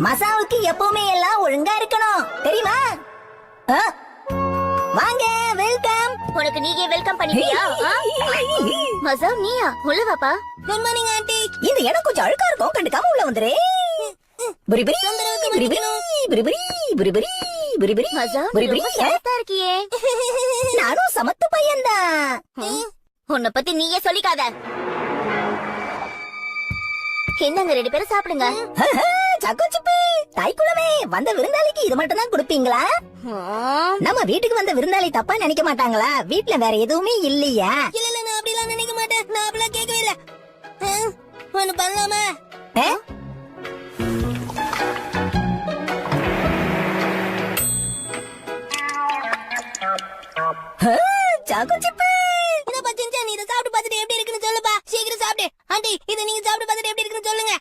மசாவுக்கு எப்பவுமே எல்லாம் ஒழுங்கா இருக்கணும் தெரியுமா? வாங்க, வெல்கம். உனக்கு நீயே வெல்கம் பண்ணிட்டியா? மசா நீயா? உள்ள வாப்பா. Good morning aunty. இந்த இடம் கொஞ்சம் அழுக்கா இருக்கும், கண்டுக்காம உள்ள வந்துரு. புரிபுரி புரிபுரி புரிபுரி புரிபுரி புரிபுரி மசா புரிபுரி. சமத்தா இருக்கியே. நானும் சமத்து பையன்தான். உன்னை பத்தி நீயே சொல்லிக்காத. என்னங்க 2 பேரும் சாப்பிடுங்க. சக்கு சிப்பு தாய்க்குள்ளமே வந்த விருந்தாளிக்கு இது மட்டும் தான் கொடுப்பீங்களா? நம்ம வீட்டுக்கு வந்த விருந்தாளி தப்பா நினைக்க மாட்டாங்களா? வீட்டுல வேற எதுவுமே இல்லையா? இல்ல இல்ல, நான் அப்படிலாம் நினைக்க மாட்டேன். நான் அப்படிலாம் கேட்கவே இல்ல. ஒண்ணு பண்ணலாமா? சக்கு சிப்பு இத பச்சிஞ்சா நீ இத சாப்பிட்டு பார்த்துட்டு எப்படி இருக்குன்னு சொல்லுப்பா. சீக்கிரம் சாப்பிடு. ஆண்டி இத நீங்க சாப்பிட்டு பார்த்துட்டு எப்படி இருக்குன்னு சொல்லுங்க.